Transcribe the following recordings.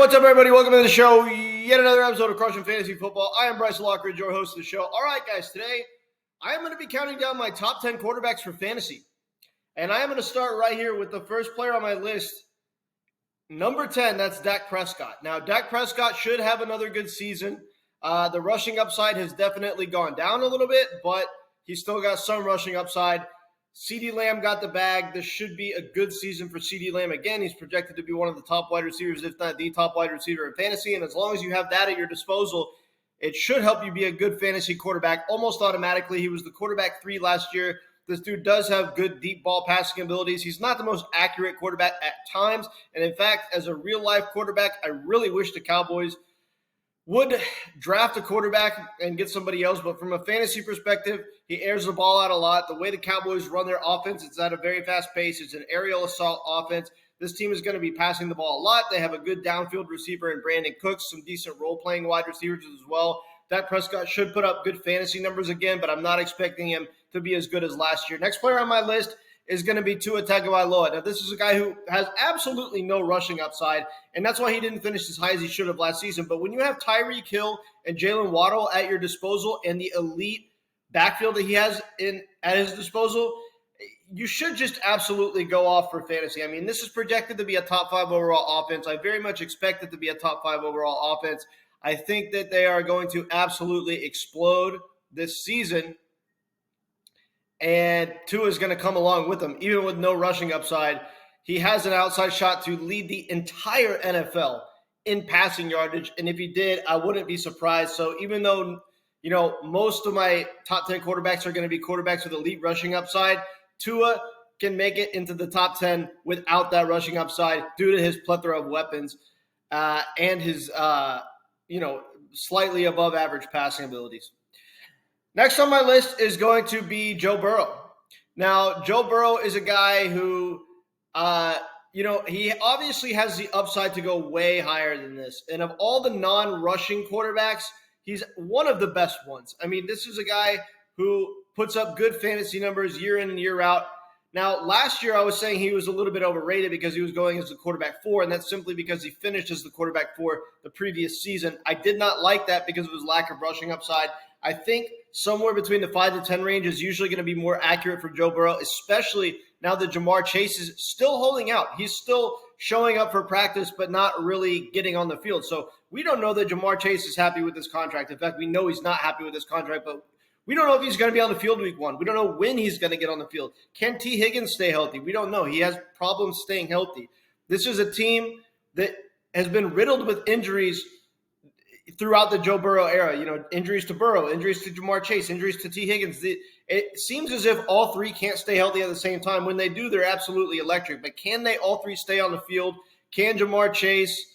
what's up, everybody? Welcome to the show. Yet another episode of Crushing Fantasy Football. I am Bryce Lockridge, your host of the show. All right, guys, today I am going to be counting down my top 10 quarterbacks for fantasy. And I am going to start right here with the first player on my list. Number 10, that's Dak Prescott. Now, Dak Prescott should have another good season. The rushing upside has definitely gone down a little bit, but he's still got some rushing upside. CeeDee Lamb got the bag. This should be a good season for CeeDee Lamb. Again, he's projected to be one of the top wide receivers, if not the top wide receiver in fantasy. And as long as you have that at your disposal, it should help you be a good fantasy quarterback almost automatically. He was the quarterback 3 last year. This dude does have good deep ball passing abilities. He's not the most accurate quarterback at times. And in fact, as a real-life quarterback, I really wish the Cowboys would draft a quarterback and get somebody else. But from a fantasy perspective, he airs the ball out a lot. The way the Cowboys run their offense, it's at a very fast pace. It's an aerial assault offense. This team is going to be passing the ball a lot. They have a good downfield receiver in Brandon Cooks, some decent role-playing wide receivers as well. Dak Prescott should put up good fantasy numbers again, but I'm not expecting him to be as good as last year. Next player on my list is going to be Tua Tagovailoa. Now, this is a guy who has absolutely no rushing upside, and that's why he didn't finish as high as he should have last season. But when you have Tyreek Hill and Jalen Waddle at your disposal and the elite backfield that he has at his disposal, you should just absolutely go off for fantasy. I mean, this is projected to be a top 5 overall offense. I very much expect it to be a top 5 overall offense. I think that they are going to absolutely explode this season. And Tua is going to come along with them, even with no rushing upside. He has an outside shot to lead the entire NFL in passing yardage. And if he did, I wouldn't be surprised. So even though, most of my top 10 quarterbacks are going to be quarterbacks with elite rushing upside, Tua can make it into the top 10 without that rushing upside due to his plethora of weapons and his, slightly above average passing abilities. Next on my list is going to be Joe Burrow. Now, Joe Burrow is a guy who, he obviously has the upside to go way higher than this. And of all the non-rushing quarterbacks, he's one of the best ones. I mean, this is a guy who puts up good fantasy numbers year in and year out. Now, last year I was saying he was a little bit overrated because he was going as the quarterback 4, and that's simply because he finished as the quarterback 4 the previous season. I did not like that because of his lack of rushing upside. I think somewhere between the 5 to 10 range is usually going to be more accurate for Joe Burrow, especially now that Ja'Marr Chase is still holding out. He's still showing up for practice, but not really getting on the field. So we don't know that Ja'Marr Chase is happy with this contract. In fact, we know he's not happy with this contract, but we don't know if he's going to be on the field week 1. We don't know when he's going to get on the field. Can T. Higgins stay healthy? We don't know. He has problems staying healthy. This is a team that has been riddled with injuries throughout the Joe Burrow era. Injuries to Burrow, injuries to Ja'Marr Chase, injuries to T. Higgins. It seems as if all 3 can't stay healthy at the same time. When they do, they're absolutely electric. But can they all 3 stay on the field? Can Ja'Marr Chase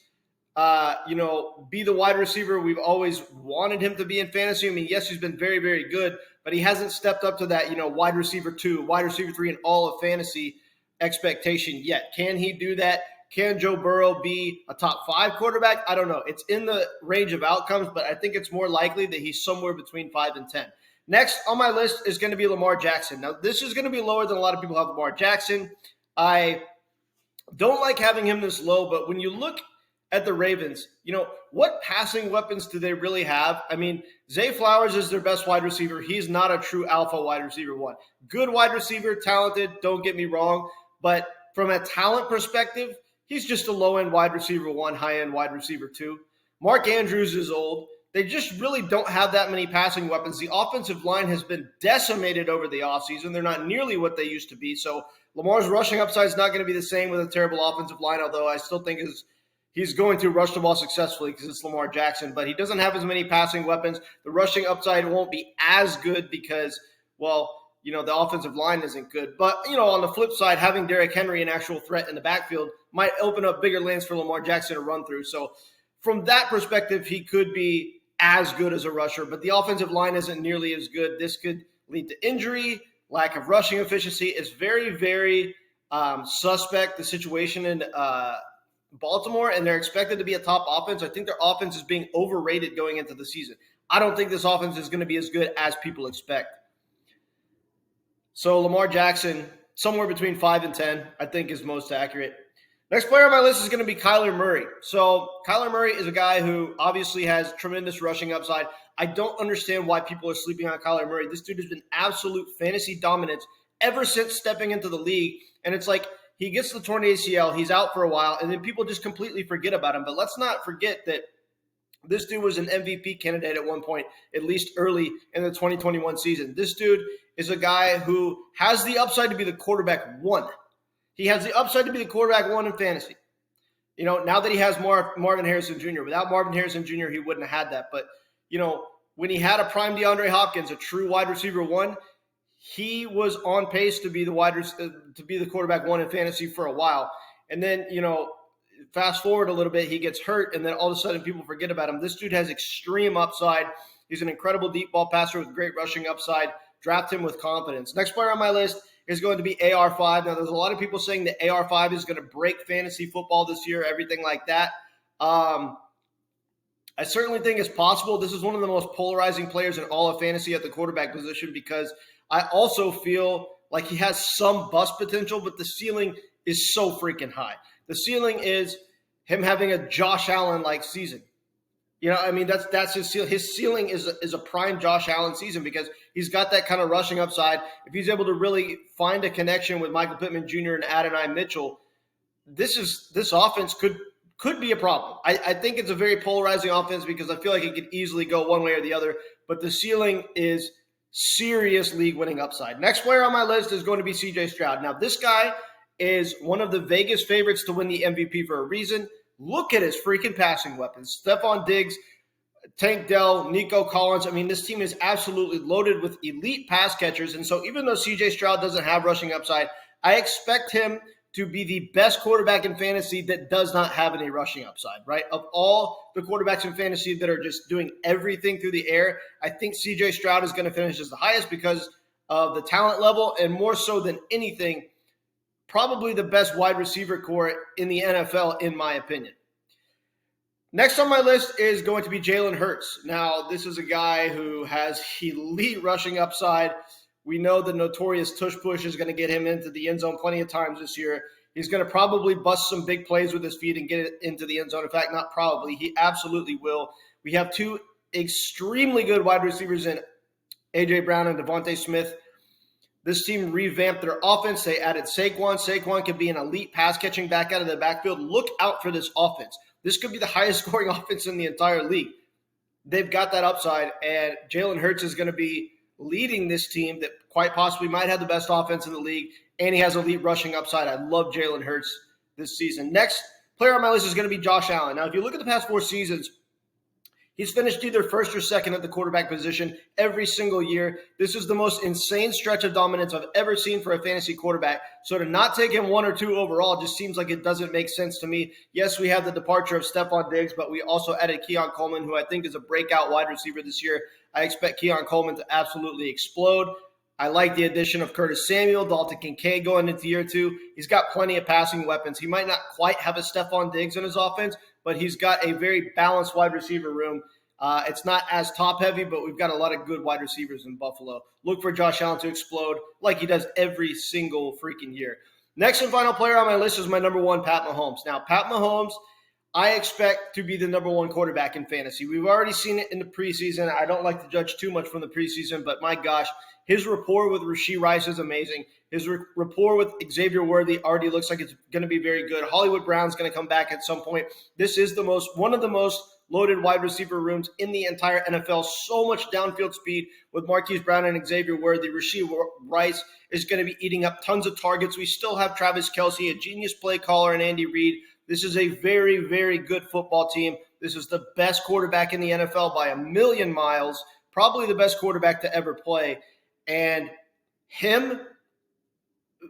be the wide receiver we've always wanted him to be in fantasy? I mean, yes, he's been very, very good, but he hasn't stepped up to that, wide receiver 2, wide receiver 3 in all of fantasy expectation yet. Can he do that? Can Joe Burrow be a top 5 quarterback? I don't know. It's in the range of outcomes, but I think it's more likely that he's somewhere between 5 and 10. Next on my list is going to be Lamar Jackson. Now, this is going to be lower than a lot of people have Lamar Jackson. I don't like having him this low, but when you look at the Ravens, what passing weapons do they really have? I mean, Zay Flowers is their best wide receiver. He's not a true alpha wide receiver 1. Good wide receiver, talented, don't get me wrong. But from a talent perspective, he's just a low-end wide receiver 1, high-end wide receiver 2. Mark Andrews is old. They just really don't have that many passing weapons. The offensive line has been decimated over the offseason. They're not nearly what they used to be. So Lamar's rushing upside is not going to be the same with a terrible offensive line, although I still think he's going to rush the ball successfully because it's Lamar Jackson. But he doesn't have as many passing weapons. The rushing upside won't be as good because, the offensive line isn't good. But, on the flip side, having Derrick Henry an actual threat in the backfield might open up bigger lanes for Lamar Jackson to run through. So from that perspective, he could be as good as a rusher, but the offensive line isn't nearly as good. This could lead to injury, lack of rushing efficiency. It's very, very suspect, the situation in Baltimore, and they're expected to be a top offense. I think their offense is being overrated going into the season. I don't think this offense is going to be as good as people expect. So Lamar Jackson, somewhere between 5 and 10, I think is most accurate. Next player on my list is going to be Kyler Murray. So Kyler Murray is a guy who obviously has tremendous rushing upside. I don't understand why people are sleeping on Kyler Murray. This dude has been absolute fantasy dominance ever since stepping into the league. And it's like he gets the torn ACL, he's out for a while, and then people just completely forget about him. But let's not forget that this dude was an MVP candidate at one point, at least early in the 2021 season. This dude is a guy who has the upside to be the quarterback one. He has the upside to be the quarterback one in fantasy. You know, now that he has Marvin Harrison Jr. Without Marvin Harrison Jr., he wouldn't have had that. But, you know, when he had a prime DeAndre Hopkins, a true wide receiver one, he was on pace to be the quarterback one in fantasy for a while. And then, you know, fast forward a little bit, he gets hurt, and then all of a sudden people forget about him. This dude has extreme upside. He's an incredible deep ball passer with great rushing upside. Draft him with confidence. Next player on my list is going to be AR5. Now, there's a lot of people saying that AR5 is going to break fantasy football this year, everything like that. I certainly think it's possible. This is one of the most polarizing players in all of fantasy at the quarterback position because I also feel like he has some bust potential, but the ceiling is so freaking high. The ceiling is him having a Josh Allen-like season. You know, I mean, that's his ceiling. His ceiling is a prime Josh Allen season because he's got that kind of rushing upside. If he's able to really find a connection with Michael Pittman Jr. and Adonai Mitchell, this offense could be a problem. I think it's a very polarizing offense because I feel like it could easily go one way or the other, but the ceiling is serious league-winning upside. Next player on my list is going to be C.J. Stroud. Now, this guy is one of the Vegas favorites to win the MVP for a reason. Look at his freaking passing weapons. Stephon Diggs, Tank Dell, Nico Collins. I mean, this team is absolutely loaded with elite pass catchers. And so even though C.J. Stroud doesn't have rushing upside, I expect him to be the best quarterback in fantasy that does not have any rushing upside, right? Of all the quarterbacks in fantasy that are just doing everything through the air, I think C.J. Stroud is going to finish as the highest because of the talent level and more so than anything, probably the best wide receiver core in the NFL, in my opinion. Next on my list is going to be Jalen Hurts. Now, this is a guy who has elite rushing upside. We know the notorious tush push is going to get him into the end zone plenty of times this year. He's going to probably bust some big plays with his feet and get it into the end zone. In fact, not probably. He absolutely will. We have two extremely good wide receivers in A.J. Brown and Devontae Smith. This team revamped their offense. They added Saquon. Saquon could be an elite pass-catching back out of the backfield. Look out for this offense. This could be the highest-scoring offense in the entire league. They've got that upside, and Jalen Hurts is going to be leading this team that quite possibly might have the best offense in the league, and he has elite rushing upside. I love Jalen Hurts this season. Next player on my list is going to be Josh Allen. Now, if you look at the past 4 seasons, he's finished either first or second at the quarterback position every single year. This is the most insane stretch of dominance I've ever seen for a fantasy quarterback. So to not take him 1 or 2 overall just seems like it doesn't make sense to me. Yes, we have the departure of Stephon Diggs, but we also added Keon Coleman, who I think is a breakout wide receiver this year. I expect Keon Coleman to absolutely explode. I like the addition of Curtis Samuel, Dalton Kincaid going into year 2. He's got plenty of passing weapons. He might not quite have a Stephon Diggs in his offense, but he's got a very balanced wide receiver room. It's not as top-heavy, but we've got a lot of good wide receivers in Buffalo. Look for Josh Allen to explode like he does every single freaking year. Next and final player on my list is my number 1, Pat Mahomes. Now, Pat Mahomes, I expect to be the number 1 quarterback in fantasy. We've already seen it in the preseason. I don't like to judge too much from the preseason, but my gosh, his rapport with Rashee Rice is amazing. His rapport with Xavier Worthy already looks like it's going to be very good. Hollywood Brown's going to come back at some point. This is one of the most loaded wide receiver rooms in the entire NFL. So much downfield speed with Marquise Brown and Xavier Worthy. Rashee Rice is going to be eating up tons of targets. We still have Travis Kelce, a genius play caller, and Andy Reid. This is a very, very good football team. This is the best quarterback in the NFL by a million miles, probably the best quarterback to ever play. And him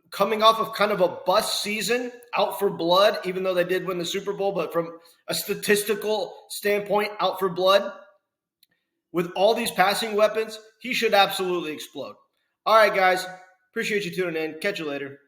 coming off of kind of a bust season, out for blood, even though they did win the Super Bowl, but from a statistical standpoint, out for blood, with all these passing weapons, he should absolutely explode. All right, guys, appreciate you tuning in. Catch you later.